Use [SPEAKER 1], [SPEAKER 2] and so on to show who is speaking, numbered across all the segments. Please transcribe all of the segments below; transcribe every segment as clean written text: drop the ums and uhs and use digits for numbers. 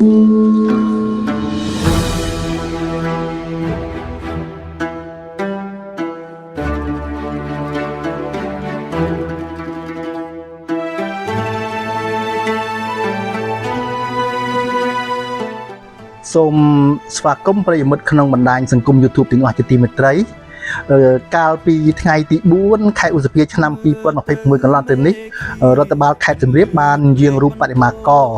[SPEAKER 1] សូមស្វាគមន៍ប្រិយមិត្តក្នុងបណ្ដាញសង្គម YouTube ទាំងអស់ជាទីមេត្រីកាលពីថ្ងៃទី4ខែឧសភាឆ្នាំ2021កន្លងទៅនេះរដ្ឋបាលខេត្តសៀមរាបបានយាងរូបបដិមាករ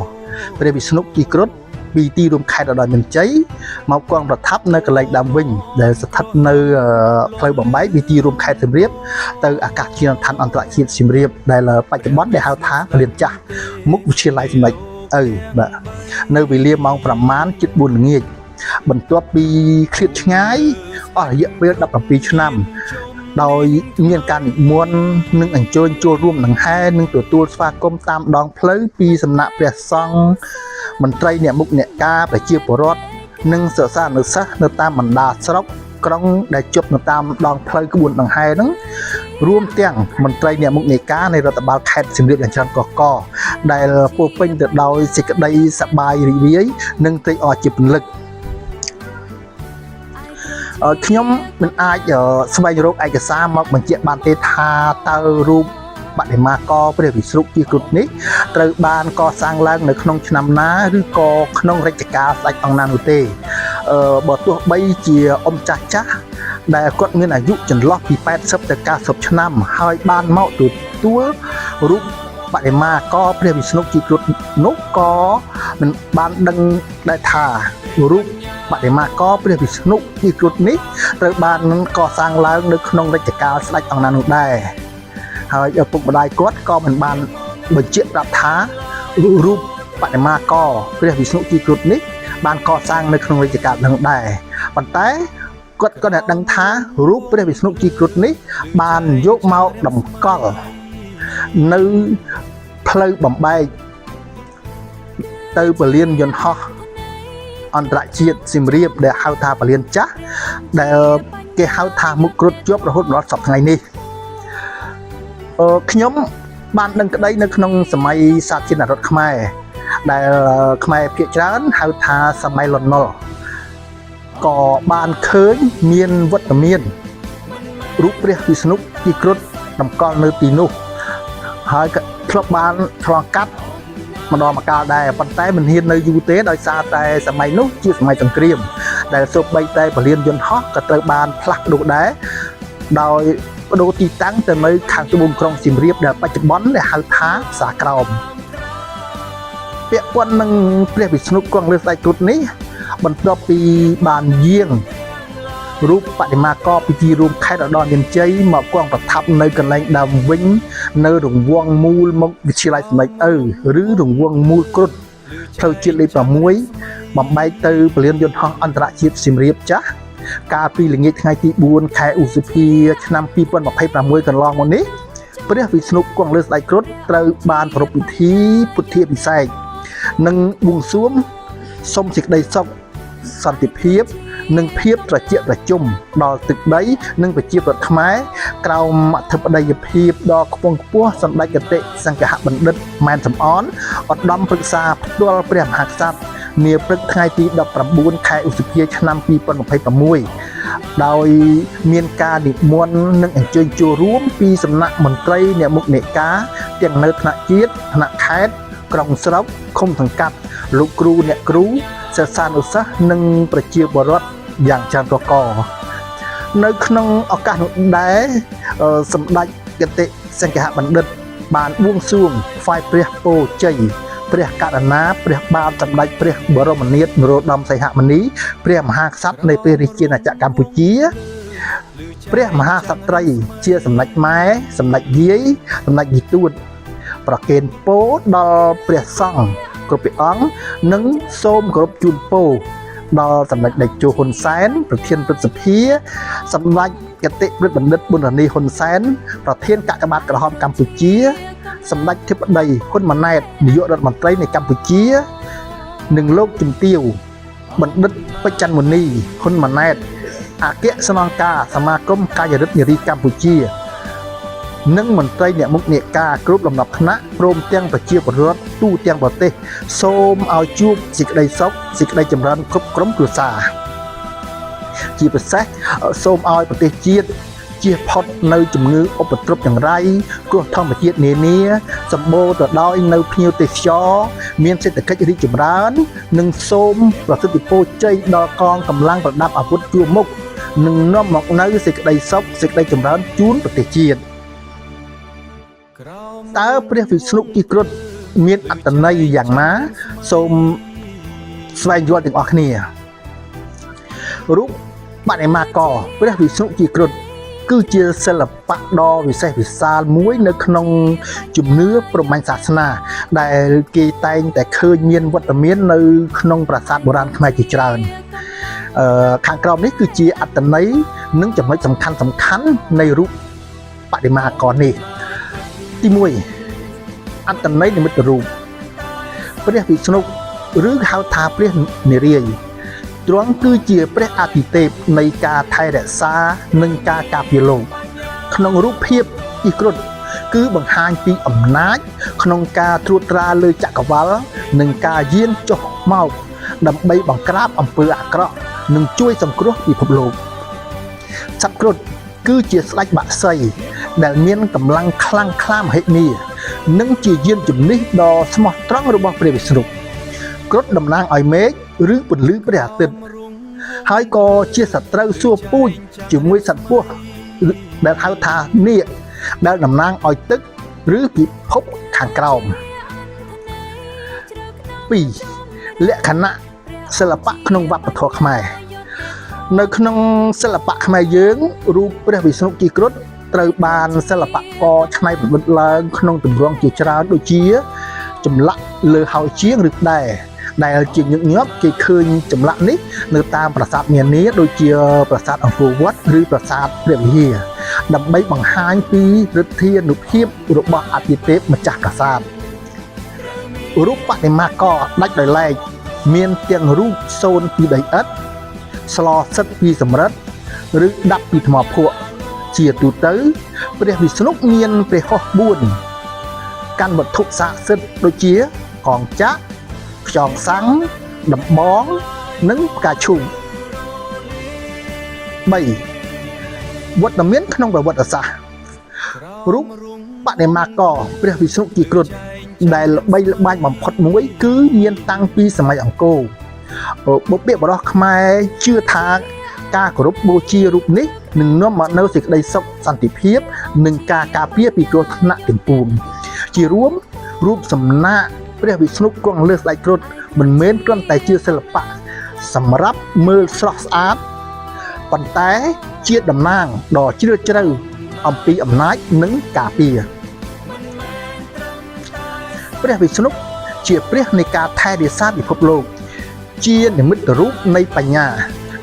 [SPEAKER 1] ព្រះវិស្ណុជីគ្រុឌពីទីរួមខេត្តឧត្តរមានជ័យមកគង់ប្រថាប់នៅកន្លែងដើមវិញដែលស្ថិតនៅផ្លូវបំបែកពីទីរួមខេត្តសៀមរាបទៅអាកាសយានដ្ឋានអន្តរជាតិសៀមរាបដែលបច្ចុប្បន្នដែលហៅថាពលានចាស់មុខវិទ្យាល័យសម្ដេចបាទនៅវេលាម៉ោងប្រមាណ 7:04 ល្ងាចបន្ទាប់ពីឃ្លាតឆ្ងាយអស់រយៈពេល17ឆ្នាំដោយមានការនិមន្តនិងអញ្ជើញចូលរួមដង្ហែនិងទទួលស្វាគមន៍តាមដងផ្លូវពីសំណាក់ព្រះសង្ឃមន្ត្រីអ្នកមុខអ្នកការប្រជាពលរដ្ឋនិងសិស្សានុសិស្សនៅតាមបណ្ដាស្រុកក្រុងដែលជប់នៅតាមដងផ្លូវក្បួនដង្ហែហ្នឹងរួមទាំងមន្ត្រីអ្នកមុខអ្នកការនៃរដ្ឋបាលខេត្តសៀមរាបយ៉ាងច្រើនកកកដែលពោរពេញទៅដោយសេចក្តីសប្បាយរីករាយនិងត្រេកអរជាពន្លឹកខ្ញុំមិនអាចស្វែងរកឯកសារមកបញ្ជាក់បានទេថាតើរូបបដិមាករព្រះវិស្ណុជីគ្រុឌនេះត្រូវបានកសាងឡើងនៅក្នុងឆ្នាំណាឬក៏ក្នុងរជ្ជកាលស្ដេចអង្គណានោះទេបើទោះបីជាអ៊ំចាស់ដែលគាត់មានអាយុចន្លោះពី80ទៅ90ឆ្នាំហើយបានមកទទួលរូបបដិមាករព្រះវិស្ណុជីគ្រុឌនោះក៏មិនបានដឹងដែរថារូបបដិមាករព្រះវិស្ណុជីគ្រុឌនេះត្រូវបានកសាងឡើងនៅក្នុងរជ្ជកាលស្ដេចអង្គណានោះដែរហើយឪពុកម្ដាយគាត់ក៏មិនបានបញ្ជាក់ប្រាប់ថារូបបដិមាករព្រះវិស្ណុជីគ្រុឌនេះបានកសាងនៅក្នុងរជ្ជកាលនោះដែរប៉ុន្តែគាត់ក៏ដឹងថារូបព្រះវិស្ណុជីគ្រុឌនេះបានយកមកតម្កល់នៅផ្លូវបំបែកទៅពលានយន្តហោះអន្តរជាតិសៀមរាបដែលហៅថាពលានចាស់ដែលគេហៅថាមុខគ្រុឌជាប់រហូតដល់សប្តាហ៍នេះខ្ញុំបានដឹងក្តីនៅក្នុងសម័យសាធារណរដ្ឋខ្មែរដែលខ្មែរភាគច្រើនហៅថាសម័យលន់នល់ក៏បានឃើញមានវត្តមានរូបព្រះវិស្ណុជីគ្រុឌតម្កល់នៅទីនោះហើយក៏ធ្លាប់បានឆ្លងកាត់ម្ដងម្កាលដែរប៉ុន្តែមិនហ៊ាននៅយូរទេដោយសារតែសម័យនោះជាសម័យសង្គ្រាមដែលសូម្បីតែពលានយន្តហោះក៏ត្រូវបានផ្លាស់ប្ដូរដែរដោយបដូរទីតាំងទៅនៅខាងត្បូងក្រុងសៀមរាបដែលបច្ចុប្បន្នដែលហៅថាផ្សារក្រោមពាក់ព័ន្ធនឹងព្រះវិស្ណុគង់លើស្ដេចគ្រុឌនេះបន្ទាប់ពីបានយាងរូបបដិមាករពីទីរួមខេត្តឧត្តរមានជ័យមកគង់ប្រថាប់នៅកន្លែងដើមវិញនៅរង្វង់មូលមុខវិទ្យាល័យសម្ដេចឬរង្វង់មូលគ្រុឌផ្លូវជាតិលេខ6បំបែកទៅពលានយន្តហោះអន្តរជាតិសៀមរាបចាស់កាលពីល្ងាចថ្ងៃទី4ខែឧសភាឆ្នាំ2026កន្លងមកនេះព្រះវិស្ណុគង់លើស្ដេចគ្រុឌត្រូវបានប្រារព្ធពិធីពុទ្ធាភិសេកនិងបួងសួងសូមសេចក្តីសុខសន្តិភាពនិងភាពត្រជាក់ត្រជុំដល់ទឹកដីនិងប្រជាប្រដ្ឋខ្មែរក្រោមអធិបតីភាពដ៏ខ្ពង់ខ្ពស់សម្ដេចគតិសង្ឃបណ្ឌិតម៉ែនសំអនឧត្តមប្រឹក្សាផ្ទាល់ព្រះមហាក្សត្រនាព្រឹកថ្ងៃទី19ខែឧសភាឆ្នាំ2026ដោយមានការនិមន្តនិងអញ្ជើញចូលរួមពីសំណាក់មន្ត្រីអ្នកមុខអ្នកការទាំងនៅថ្នាក់ជាតិថ្នាក់ខេត្តក្រុងស្រុកឃុំសង្កាត់លោកគ្រូអ្នកគ្រូសិស្សានុសិស្សនិងប្រជាពលរដ្ឋយ៉ាងច្រើនកកកនៅក្នុងឱកាសនោះដែរសម្ដេចគតិសង្ឃបណ្ឌិតបានបួងសួងថ្វាយព្រះពរជ័យព្រះករុណាព្រះបាទសម្ដេចព្រះបរមនាថនរោត្តមសីហមុនីព្រះមហាក្សត្រនៃព្រះរាជាណាចក្រកម្ពុជាព្រះមហាក្សត្រីជាសម្ដេចម៉ែសម្ដេចយាយសម្ដេចយីទួតប្រគេនពរដល់ព្រះសង្ឃគ្រប់ព្រះអង្គនិងសូមគោរពជូនពរដល់សម្ដេចតេជោហ៊ុនសែនប្រធានព្រឹទ្ធសភាសម្ដេចគតិប្រិទ្ធបណ្ឌិតប៊ុនរ៉ានីហ៊ុនសែនប្រធានកាកបាទក្រហមកម្ពុជាសម្ដេចធិបតីហ៊ុនម៉ាណែតនាយករដ្ឋមន្ត្រីនៃកម្ពុជានិងលោកជំទាវបណ្ឌិតពេជ្រច័ន្ទមុនីហ៊ុនម៉ាណែតអគ្គស្នងការសមាគមកាយរិទ្ធនារីកម្ពុជា និងមន្ត្រីអ្នកមុខអ្នកការគ្រប់លំដាប់ថ្នាក់ព្រមទាំងប្រជាពលរដ្ឋទូទាំងប្រទេសសូមឲ្យជួបសេចក្តីសុខសេចក្តីចម្រើនគ្រប់ក្រុមគ្រួសារជាពិសេសសូមឲ្យប្រទេសជាតិជៀសផុតនៅជំងឺឧបទ្រពចង្រៃគ្រោះធម្មជាតិនានាសម្បូរទៅដោយនៅភ្ញៀវទេសចរមានសេដ្ឋកិច្ចរីកចម្រើននិងសូមប្រសិទ្ធពរជ័យដល់កងកម្លាំងប្រដាប់អាវុធជួរមុខនឹងនាំមកនៅសេចក្តីសុខសេចក្តីចម្រើនជូនប្រទេសជាតិតើព្រះវិស្ណុគិគ្រុឌមានអត្ថន័យយ៉ាងណាសូមស្វែងយល់ទាំងអស់គ្នារូបបដិមាករព្រះវិស្ណុគិគ្រុឌគឺជាសិល្បៈដ៏វិសេសវិសាលមួយនៅក្នុងជំនឿព្រហ្មញ្ញសាសនាដែលគេតែងតែឃើញមានវត្តមាននៅក្នុងប្រាសាទបុរាណខ្មែរជាច្រើនខាងក្រោមនេះគឺជាអត្ថន័យនិងចំណុចសំខាន់នៃរូបបដិមាករនេះទី1អត្ថន័យនិមិត្តរូបព្រះវិស្ណុឬហៅថាព្រះនារាយណ៍ទ្រង់គឺជាព្រះអាទិទេពនៃការថែរក្សានិងការការពារលោកក្នុងរូបភាពគិគ្រុឌគឺបង្ហាញពីអំណាចក្នុងការត្រួតត្រាលើចក្រវាឡនិងការយាងចុះមកដើម្បីបង្ក្រាបអំពើអាក្រក់និងជួយសង្គ្រោះពិភពលោកសត្វគ្រុឌគឺជាស្ដេចបក្សីដែលមានកម្លាំងខ្លាំងក្លាមហិមានិងជាយានជំនិះដ៏ស្មោះត្រង់របស់ព្រះវិស្ណុគ្រុឌតំណាងឲ្យមេឃឬពន្លឺព្រះអាទិត្យហើយក៏ជាសត្រូវសួរពូជជាមួយសត្វពស់ដែលហៅថានាគដែលតំណាងឲ្យទឹកឬពិភពខាងក្រោម2លក្ខណៈសិល្បៈក្នុងវប្បធម៌ខ្មែរនៅក្នុងសិល្បៈខ្មែរយើងរូបព្រះវិស្ណុគិគ្រុឌត្រូវបានសិល្បករច្នៃប្រឌិតឡើងក្នុងទម្រង់ជាច្រើនដូចជាចម្លាក់លើហោជាងឬដែរដែលជាញឹកញាប់គេឃើញចម្លាក់នេះនៅតាមប្រាសាទនានាដូចជាប្រាសាទអង្គរវត្តឬប្រាសាទព្រះវិហារដើម្បីបង្ហាញពីឫទ្ធានុភាពរបស់អាទិទេពម្ចាស់ប្រាសាទរូបបដិមាករដាច់ដោយឡែកមានទាំងរូបសូនពីដីឥដ្ឋស្លសិតពីសំរិទ្ធឬដាប់ពីថ្មភក់ជាទូទៅព្រះវិស្ណុមានព្រះហស្ថ4កាន់វត្ថុស័ក្តិសិទ្ធិដូចជាកងចក្រខ្យងសាំងដំបងនិងផ្កាឈូក3វត្តមានក្នុងប្រវត្តិសាស្ត្ររូបបដិមាករព្រះវិស្ណុគិគ្រុឌដែលល្បីល្បាញបំផុតមួយគឺមានតាំងពីសម័យអង្គរបុព្វបុរសខ្មែរជឿថាការគោរពបូជារូបនេះនឹងនាំមកនូវសេចក្តីសុខសន្តិភាពនិងការការពារពីគ្រោះថ្នាក់ទាំងពួងជារួមរូបសំណាកព្រះវិស្ណុគង់លើស្ដេចគ្រុឌមិនមែនគ្រាន់តែជាសិល្បៈសម្រាប់មើលស្រស់ស្អាតប៉ុន្តែជាតំណាងដ៏ជ្រាលជ្រៅអំពីអំណាចនិងការពារព្រះវិស្ណុជាព្រះនៃការថែរក្សាពិភពលោកជានិមិត្តរូបនៃបញ្ញា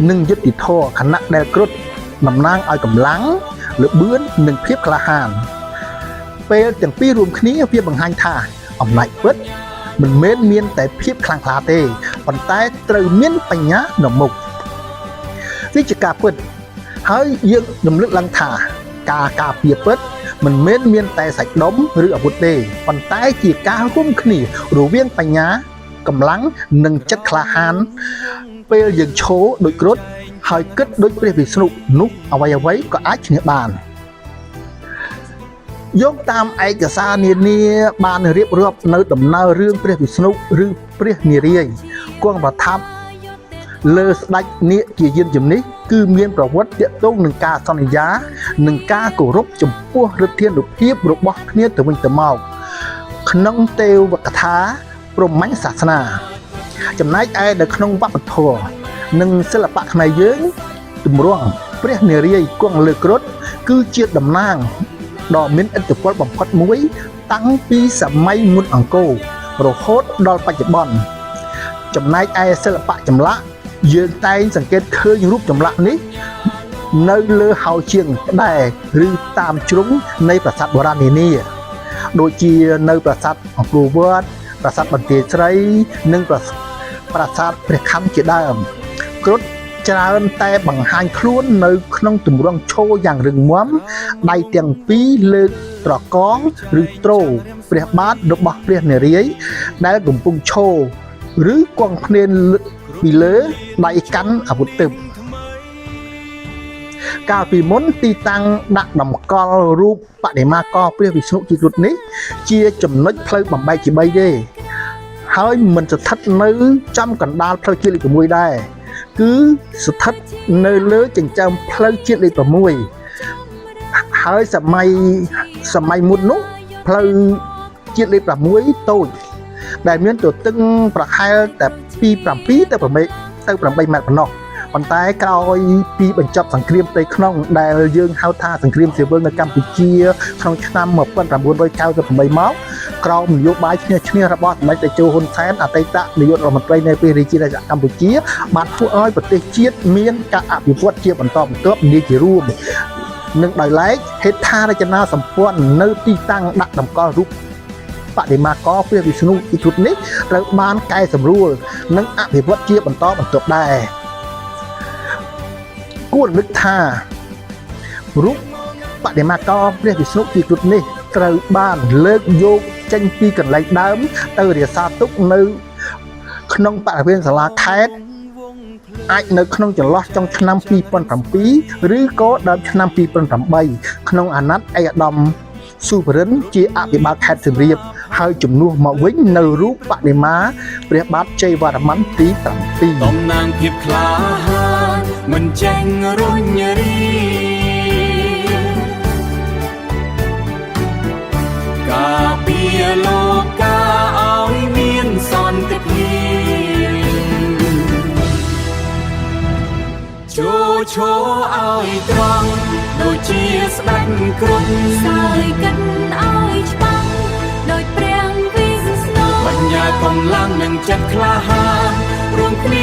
[SPEAKER 1] និងយុត្តិធម៌ខណៈដែលគ្រុឌតំណាងឲ្យកម្លាំងល្បឿននិងភាពក្លាហានពេលទាំងពីររួមគ្នាវាបង្ហាញថាអំណាចពិតមិនមែនមានតែភាពខ្លាំងក្លាទេប៉ុន្តែត្រូវមានបញ្ញានៅមុខវាជាការពិតហើយយើងរំលឹកឡើងថាការការពារពិតមិនមែនមានតែសាច់ដុំឬអាវុធទេប៉ុន្តែជាការរួមគ្នារវាងបញ្ញាកម្លាំងនិងចិត្តក្លាហានពេលយើងឈរដូចគ្រុឌហើយគិតដូចព្រះវិស្ណុនោះអ្វីក៏អាចឈ្នះបានយោងតាមឯកសារនានាបានរៀបរាប់នៅដំណើររឿងព្រះវិស្ណុឬព្រះនារាយណ៍គង់ប្រថាប់លើស្ដេចនាគជាយានជំនិះគឺមានប្រវត្តិទាក់ទងនឹងការសន្យានិងការគោរពចំពោះឫទ្ធានុភាពរបស់គ្នាទៅវិញទៅមកក្នុងទេវកថាព្រហ្មញ្ញសាសនាចំណែកឯនៅក្នុងវប្បធម៌និងសិល្បៈខ្មែរយើងទម្រង់ព្រះនារាយណ៍គង់លើគ្រុឌគឺជាតំណាងដ៏មានឥទ្ធិពលបំផុតមួយតាំងពីសម័យមុនអង្គររហូតដល់បច្ចុប្បន្នចំណែកឯសិល្បៈចម្លាក់យើងតែងសង្កេតឃើញរូបចម្លាក់នេះនៅលើហោជាងក្តែរឬតាមជ្រុងនៃប្រាសាទបុរាណនានាដូចជានៅប្រាសាទអង្គរវត្តប្រាសាទបន្ទាយស្រីនិងប្រាសាទព្រះខ័នជាដើមគ្រុឌច្រើនតែបង្ហាញខ្លួននៅក្នុងទម្រង់ឈរយ៉ាងរឹងមាំដៃទាំងពីរលើក ត្រកងឬទ្រព្រះបាទរបស់ព្រះនារាយណ៍ដែលកំពុងឈរឬគង់ភ្នានពីលើដៃកាន់អាវុធទើបកាលពីមុនទីតាំងដាក់តម្កល់រូបបដិមាករព្រះវិស្ណុជាគ្រុឌនេះជាចំណុចផ្លូវបំបែកជា3ទេហើយមិនស្ថិតនៅចំកណ្ដាលផ្លូវជាតិលេខ6ដែរគឺស្ថិតនៅលើចិញ្ចើមផ្លូវជាតិលេខ6ហើយសម័យមុននោះផ្លូវជាតិលេខ6តូចដែលមានទទឹងប្រហែលតែពី7ទៅ8ម៉ែត្រប៉ុណ្ណោះប៉ុន្តែក្រោយពីបញ្ចប់សង្គ្រាមផ្ទៃក្នុងដែលយើងហៅថាសង្គ្រាមស៊ីវិលនៅកម្ពុជាក្នុងឆ្នាំ1998មកក្រោមនយោបាយឈ្នះរបស់សម្ដេចតេជោហ៊ុនសែនអតីតនាយករដ្ឋមន្ត្រីនៃព្រះរាជាណាចក្រកម្ពុជាបានធ្វើឲ្យប្រទេសជាតិមានការអភិវឌ្ឍជាបន្តបន្ទាប់នាជារួមនិងដោយឡែកហេដ្ឋារចនាសម្ព័ន្ធនៅទីតាំងដាក់តម្កល់រូបបដិមាករព្រះវិស្ណុជាគ្រុឌនេះត្រូវបានកែសម្រួលនិងអភិវឌ្ឍជាបន្តបន្ទាប់ដែរគួររំលឹកថារូបបដិមាករព្រះវិស្ណុជាគ្រុឌនេះត្រូវបានលើកយកចេញពីកន្លែងដើមទៅរក្សាទុកនៅក្នុងបរិវេណសាលាខេត្តអាចនៅក្នុងចន្លោះចុងឆ្នាំ2007ឬក៏ដើមឆ្នាំ2008ក្នុងអាណត្តិឯកឧត្តមស៊ូវរិនជាអភិបាលខេត្តសៀមរាបហើយជំនួសមកវិញនៅរូបបដិមាព្រះបាទជ័យវរ្ម័នទី7
[SPEAKER 2] តំណាងភាពក្លាហានមិនចេញរុញរីការពារលោកកាឲ្យមានសន្តិភាពឈរឲ្យត្រង់ដូចជាស្ដេចគ្រុឌ
[SPEAKER 3] សើយកិនឲ្យច្បាំងដោយព្រះវិស្ណុ
[SPEAKER 2] បញ្ញាកម្លាំងនិងចិត្តក្លាហានរួមគ្នា